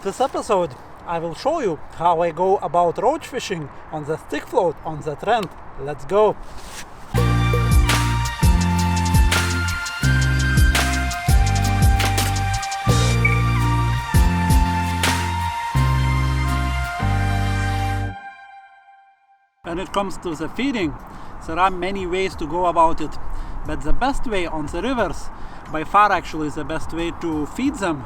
this episode I will show you how I go about roach fishing on the stick float on the Trent. Let's go! When it comes to the feeding, there are many ways to go about it, but the best way on the rivers, by far actually the best way to feed them,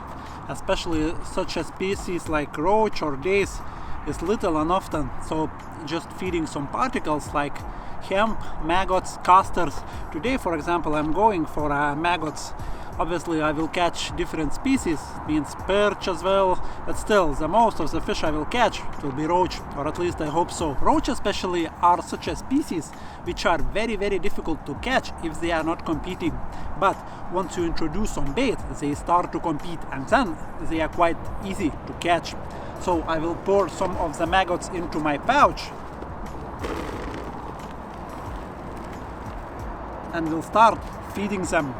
especially such a species like roach or dace, is little and often. So just feeding some particles like hemp, maggots, casters. Today, for example, I'm going for maggots. Obviously I will catch different species, means perch as well, but still the most of the fish I will catch will be roach, or at least I hope so. Roach especially are such a species which are very difficult to catch if they are not competing, but once you introduce some bait they start to compete and then they are quite easy to catch. So I will pour some of the maggots into my pouch and will start feeding them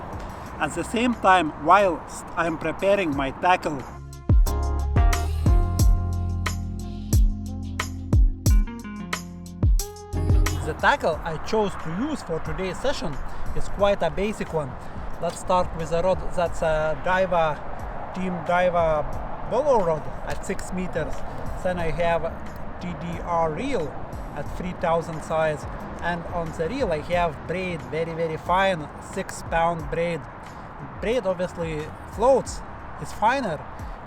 at the same time whilst I am preparing my tackle. The tackle I chose to use for today's session is quite a basic one. Let's start with a rod that's a Daiwa TeamDaiwa Bolo rod at 6 meters. Then I have TDR reel at 3000 size, and on the reel I have braid, very fine 6-pound braid. Braid obviously floats, is finer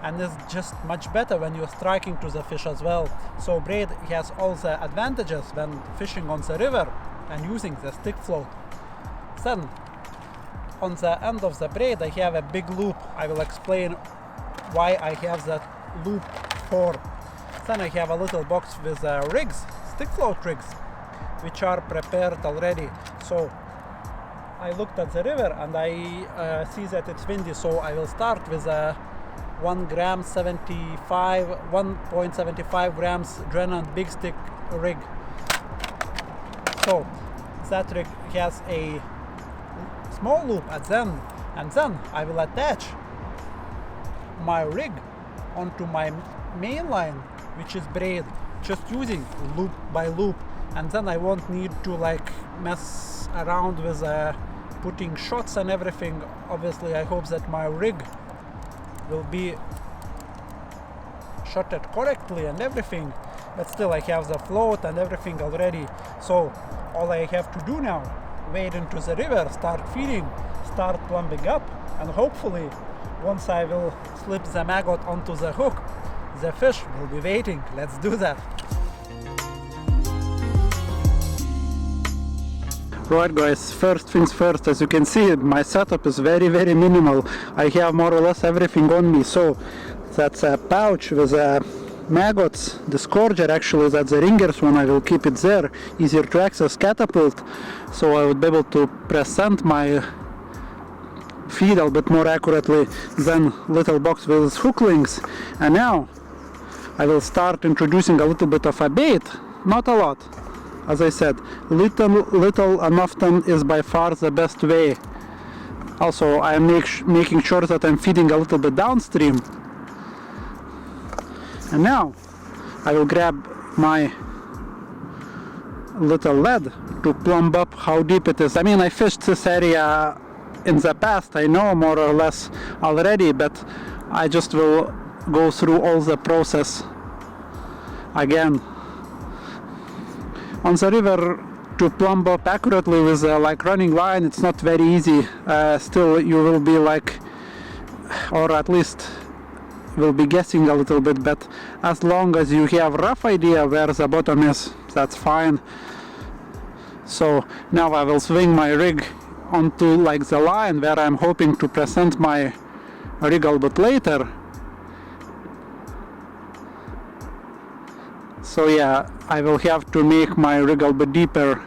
and is just much better when you're striking to the fish as well. So braid has all the advantages when fishing on the river and using the stick float. Then on the end of the braid I have a big loop. I will explain why I have that loop for. Then I have a little box with rigs, stick float rigs, which are prepared already. So I looked at the river and I see that it's windy, so I will start with a 1.75 grams Drennan Big Stick rig. So that rig has a small loop at the end, and then I will attach my rig onto my main line, which is braid, just using loop by loop, and then I won't need to like mess around with putting shots and everything. Obviously I hope that my rig will be shotted correctly and everything, but still I have the float and everything already. So all I have to do now, wade into the river, start feeding, start plumbing up, and hopefully once I will slip the maggot onto the hook, the fish will be waiting. Let's do that. Right guys, first things first, as you can see my setup is very minimal. I have more or less everything on me. So that's a pouch with maggots, the scourger actually, that's the ringers one. I will keep it there, easier to access, catapult, so I would be able to present my feed a little bit more accurately. Then little box with hook links, and now I will start introducing a little bit of a bait, not a lot. As I said, little and often is by far the best way. Also, I am making sure that I'm feeding a little bit downstream. And now I will grab my little lead to plumb up how deep it is. I mean, I fished this area in the past, I know more or less already, but I just will go through all the process again. On the river, to plumb up accurately with like running line, it's not very easy. Still you will be like, or at least will be guessing a little bit, but as long as you have a rough idea where the bottom is, that's fine. So now I will swing my rig onto like the line where I'm hoping to present my rig a little bit later. So yeah, I will have to make my rig a little bit deeper,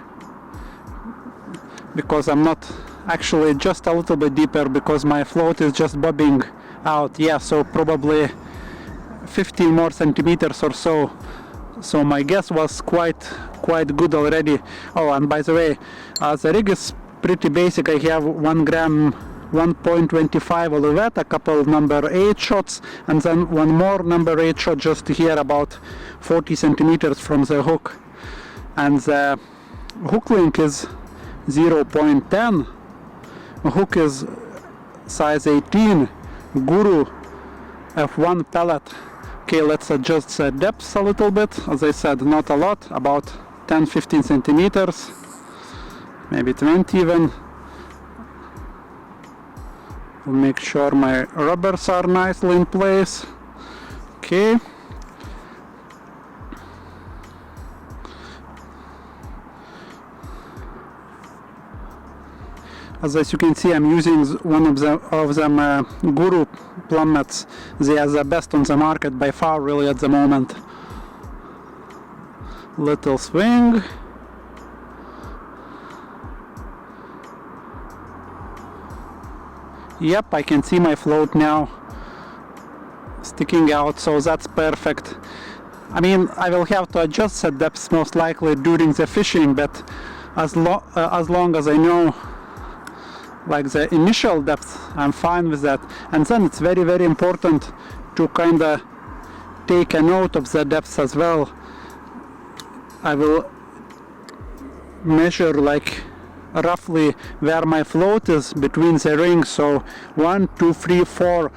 because I'm not actually, just a little bit deeper, because my float is just bobbing out. Yeah, so probably 15 more centimeters or so. So my guess was quite good already. Oh, and by the way, the rig is pretty basic. I have 1 gram 1.25 Olivet, a couple number 8 shots, and then one more number 8 shot just here about 40 centimeters from the hook. And the hook length is 0.10. Hook is size 18, Guru F1 Pellet. Okay, let's adjust the depth a little bit. As I said, not a lot, about 10-15 centimeters, maybe 20 even. We'll make sure my rubbers are nicely in place. Okay. As you can see, I'm using one of them Guru plummets. They are the best on the market by far, really, at the moment. Little swing. Yep, I can see my float now sticking out, so that's perfect. I mean, I will have to adjust the depth most likely during the fishing, but as long as I know like the initial depth, I'm fine with that. And then it's very, very important to kind of take a note of the depth as well. I will measure like roughly where my float is between the rings, so 1, 2, 3, 4,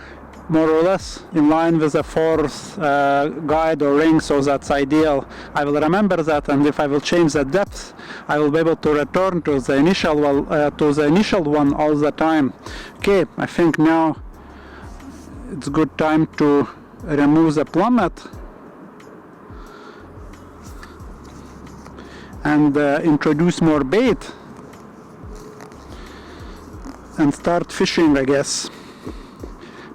more or less in line with the fourth guide or ring, so that's ideal. I will remember that, and if I will change the depth, I will be able to return to the initial one all the time. Okay, I think now it's good time to remove the plummet and introduce more bait and start fishing, I guess.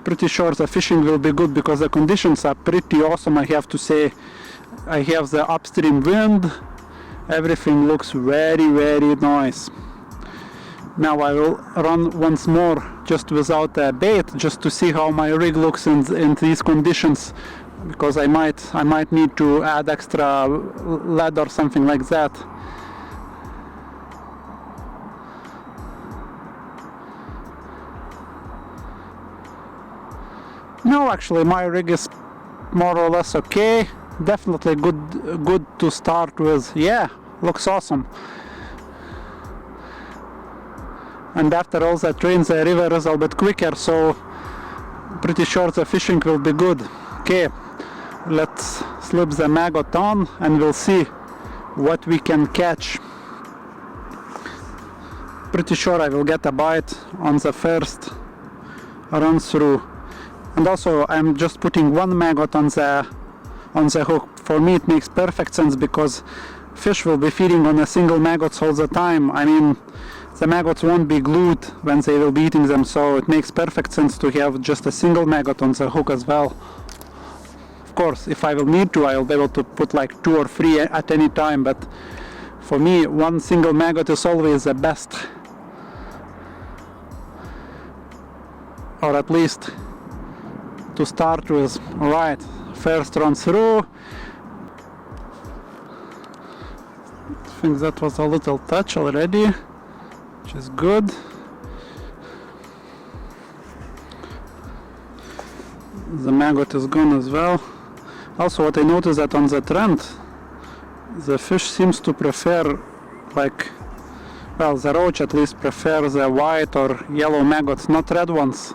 Pretty sure the fishing will be good because the conditions are pretty awesome, I have to say. I have the upstream wind, everything looks very, very nice. Now I will run once more just without a bait, just to see how my rig looks in these conditions, because I might need to add extra lead or something like that. No, actually my rig is more or less okay. Definitely good to start with. Yeah, looks awesome. And after all that rain, the river is a little bit quicker, so pretty sure the fishing will be good. Okay, let's slip the maggot on and we'll see what we can catch. Pretty sure I will get a bite on the first run through. And also I'm just putting one maggot on the hook. For me it makes perfect sense because fish will be feeding on a single maggots all the time. I mean, the maggots won't be glued when they will be eating them, so it makes perfect sense to have just a single maggot on the hook as well. Of course, if I will need to, I will be able to put like 2 or 3 at any time, but for me one single maggot is always the best, or at least to start with. Alright, first run through. I think that was a little touch already, which is good. The maggot is gone as well. Also, what I noticed that on the Trent, the fish seems to prefer, like, well, the roach at least prefers the white or yellow maggots, not red ones.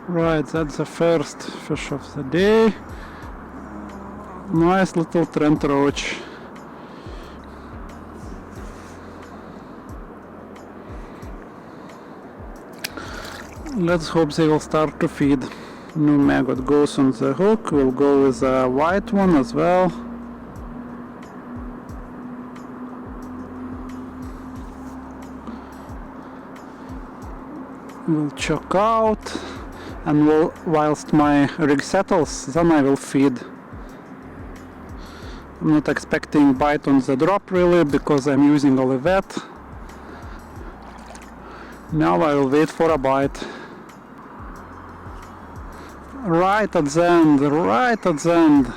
Right, that's the first fish of the day. Nice little Trent Roach. Let's hope they will start to feed. New maggot goes on the hook. We'll go with a white one as well. We'll choke out. And whilst my rig settles, then I will feed. I'm not expecting bite on the drop really, because I'm using Olivet. Now I will wait for a bite. Right at the end, right at the end.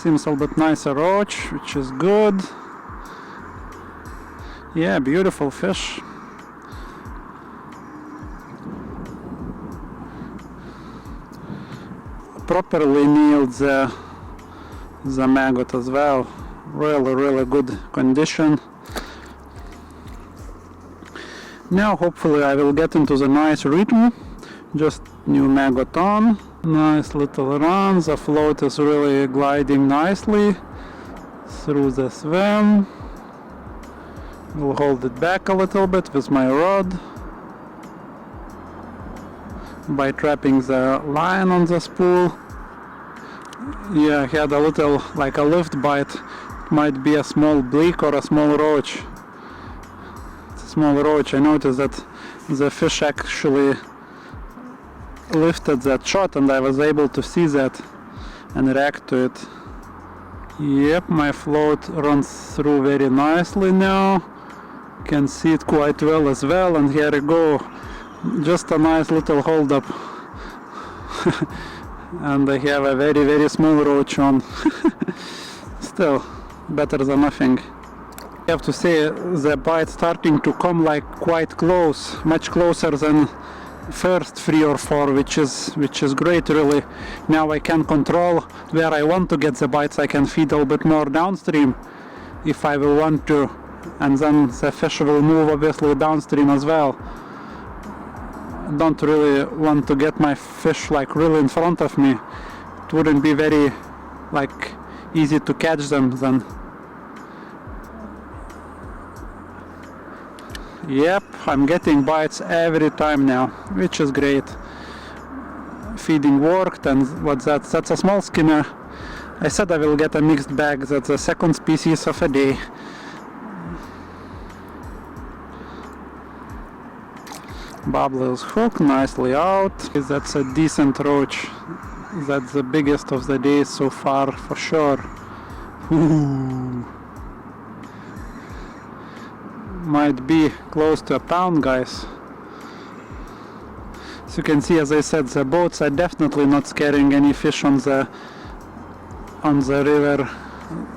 seems a little bit nicer roach, which is good. Yeah, beautiful fish. Properly nailed the maggot as well. Really good condition. Now hopefully I will get into the nice rhythm. Just new maggot on. Nice little run. The float is really gliding nicely through the swim. We'll hold it back a little bit with my rod by trapping the line on the spool. Yeah, I had a little, like a lift bite. It might be a small bleak or a small roach. It's a small roach. I noticed that the fish actually lifted that shot and I was able to see that and react to it. Yep, my float runs through very nicely now. Can see it quite well as well, and here we go. Just a nice little hold up. And I have a very small roach on. Still better than nothing. I have to say the bite starting to come like quite close, much closer than first 3 or 4, which is great really. Now I can control where I want to get the bites. I can feed a little bit more downstream if I will want to, and then the fish will move obviously downstream as well. I don't really want to get my fish like really in front of me. It wouldn't be very like easy to catch them then. Yep, I'm getting bites every time now, which is great. Feeding worked, and what's that? That's a small skimmer. I said I will get a mixed bag. That's the second species of a day. Bubbler's hook nicely out. That's a decent roach. That's the biggest of the day so far for sure. Ooh. Might be close to a pound, guys. As you can see, as I said, the boats are definitely not scaring any fish on the river.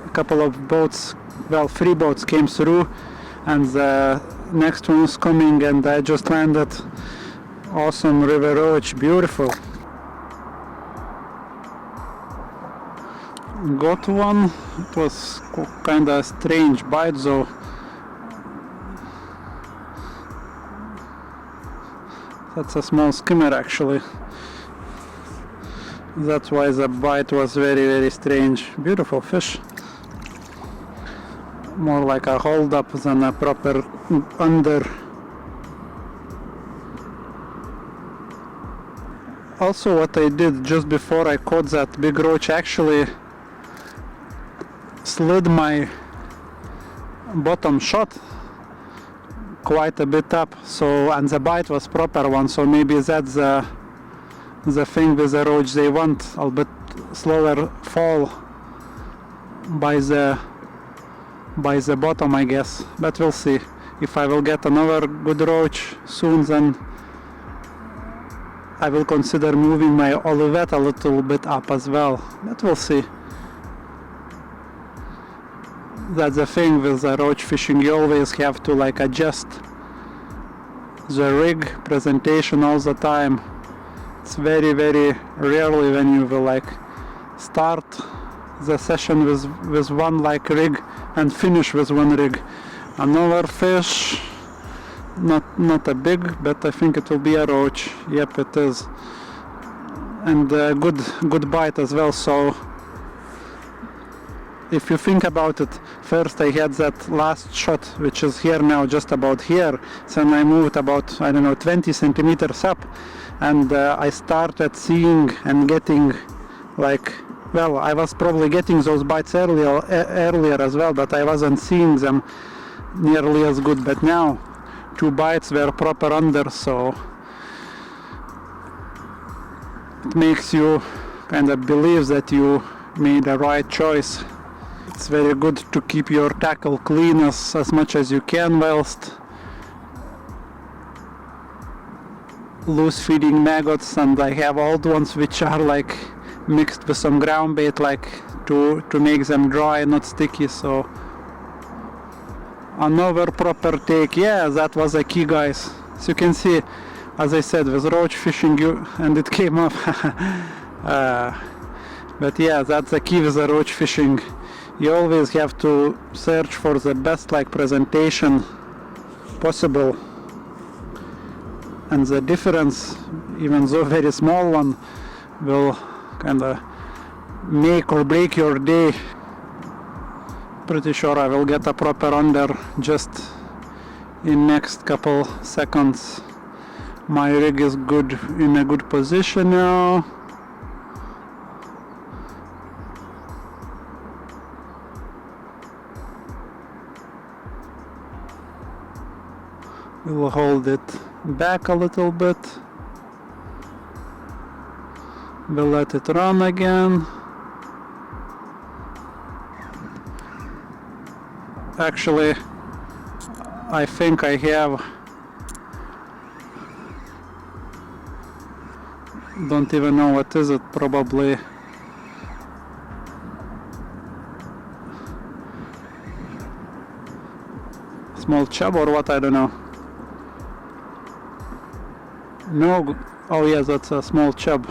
A couple of boats, well, 3 boats came through, and the next one's coming, and I just landed. Awesome river roach, beautiful. Got one. It was kind of strange bite though. That's a small skimmer actually. That's why the bite was very strange. Beautiful fish. More like a hold up than a proper under. Also what I did just before I caught that big roach, actually slid my bottom shot quite a bit up, so, and the bite was proper one, so maybe that's the thing with the roach. They want a bit slower fall by the bottom, I guess, but we'll see. If I will get another good roach soon, then I will consider moving my olivette a little bit up as well, but we'll see. That's the thing with the roach fishing, you always have to like adjust the rig presentation all the time. It's very rarely when you will like start the session with one like rig and finish with one rig. Another fish, not a big, but I think it will be a roach. Yep, it is, and a good bite as well. So if you think about it, first I had that last shot, which is here now, just about here. Then I moved about, I don't know, 20 centimeters up, and I started seeing and getting like, well, I was probably getting those bites earlier as well, but I wasn't seeing them nearly as good. But now 2 bites were proper under, so it makes you kind of believe that you made the right choice. It's very good to keep your tackle clean as much as you can whilst loose feeding maggots, and I have old ones which are like mixed with some ground bait, like to make them dry, not sticky. So another proper take. Yeah, that was a key, guys. As you can see, as I said, with roach fishing, and it came up. But yeah, that's the key with the roach fishing. You always have to search for the best presentation possible, and the difference, even though very small one, will kind of make or break your day. Pretty sure I will get a proper under just in next couple seconds. My rig is good, in a good position now. We'll hold it back a little bit. We'll let it run again. Actually, I think I have, don't even know what is it, probably small chub or what, I don't know. No, oh yes, that's a small chub.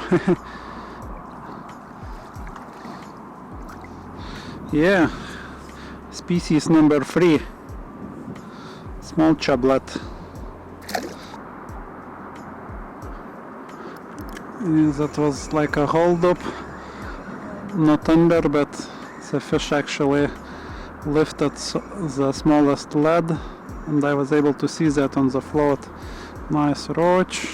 Yeah, species number 3, small chublet. Yeah, that was like a hold up, not under, but the fish actually lifted the smallest lead, and I was able to see that on the float. Nice roach.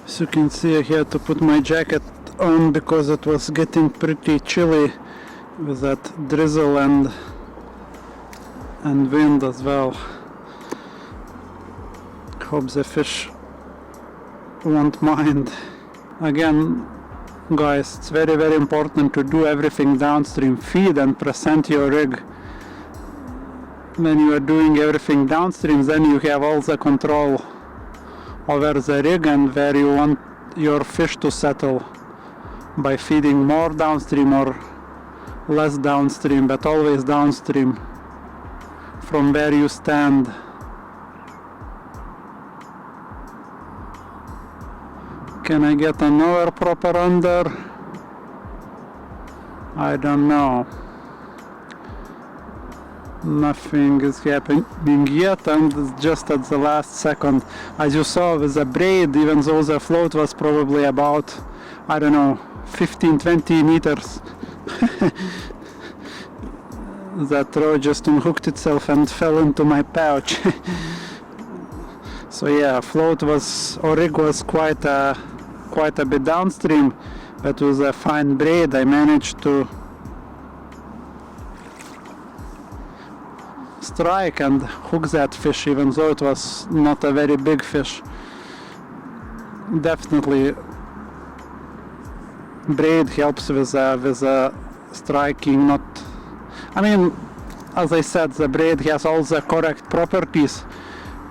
As you can see, I had to put my jacket on because it was getting pretty chilly with that drizzle and wind as well. Hope the fish won't mind. Again, guys, it's very, very important to do everything downstream. Feed and present your rig. When you are doing everything downstream, then you have all the control over the rig and where you want your fish to settle, by feeding more downstream or less downstream, but always downstream from where you stand. Can I get another proper under? I don't know. Nothing is happening yet, and it's just at the last second. As you saw with the braid, even though the float was probably about, I don't know, 15-20 meters, that roach just unhooked itself and fell into my pouch. So yeah, float was, or rig was quite a bit downstream, but with a fine braid I managed to strike and hook that fish, even though it was not a very big fish. Definitely braid helps with striking. Not, I mean, as I said, the braid has all the correct properties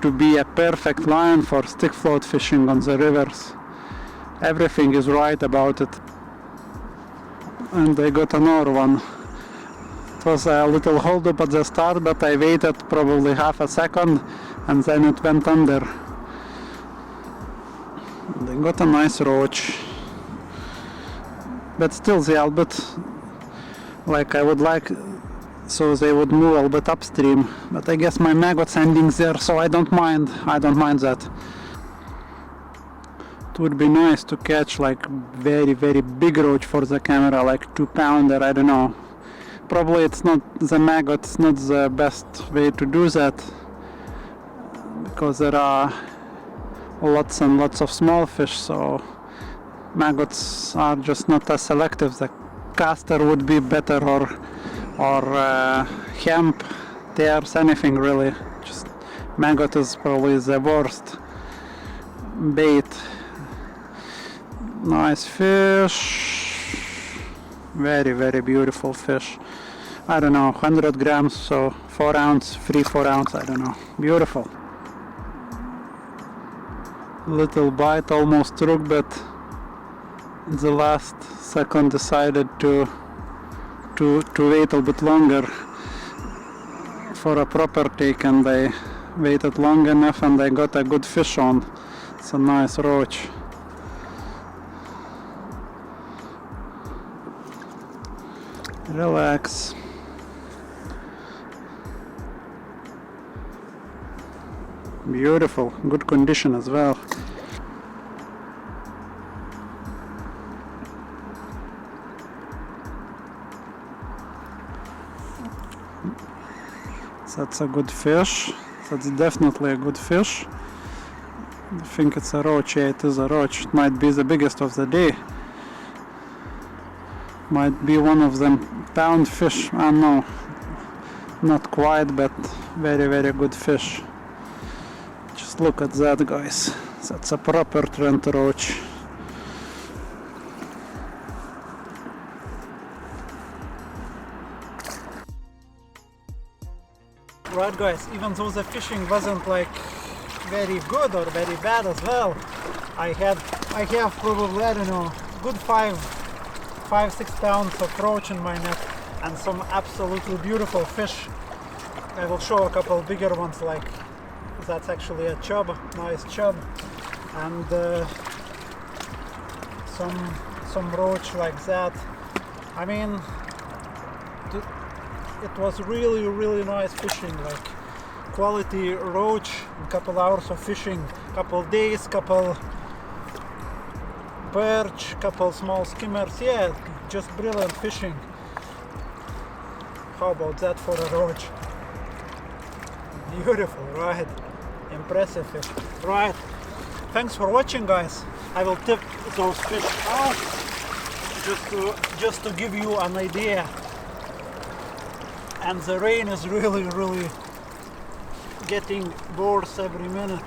to be a perfect line for stick float fishing on the rivers. Everything is right about it. And I got another one. It was a little hold up at the start, but I waited probably half a second and then it went under. And I got a nice roach. But still they are a bit, like I would like, so they would move a little bit upstream. But I guess my maggots ending there, so I don't mind that. It would be nice to catch like very, very big roach for the camera, like 2-pounder, I don't know. Probably it's not, the maggots not the best way to do that, because there are lots and lots of small fish, so maggots are just not as selective. The caster would be better, or hemp, tears, anything really. Just maggot is probably the worst bait. Nice fish, very, very beautiful fish. I don't know, 100 grams, so 4 ounce, 3-4 ounce, I don't know. Beautiful. Little bite almost took, but in the last second decided to wait a bit longer for a proper take, and I waited long enough and I got a good fish on. It's a nice roach. Relax. Beautiful, good condition as well. That's a good fish. That's definitely a good fish. I think it's a roach. Yeah, it is a roach. It might be the biggest of the day. Might be one of them pound fish. I know, not quite, but very, very good fish. Just look at that, guys. That's a proper Trent Roach. Right, guys, even though the fishing wasn't like very good or very bad as well, I have probably, I don't know, good 5-6 pounds of roach in my net and some absolutely beautiful fish. I will show a couple bigger ones, like that's actually a chub, nice chub, and some roach like that. I mean, it was really nice fishing, like quality roach, a couple hours of fishing, couple days, couple perch, couple small skimmers. Yeah, just brilliant fishing. How about that for a roach? Beautiful, right? Impressive fish. Right, thanks for watching, guys. I will tip those fish out just to give you an idea. And the rain is really getting worse every minute.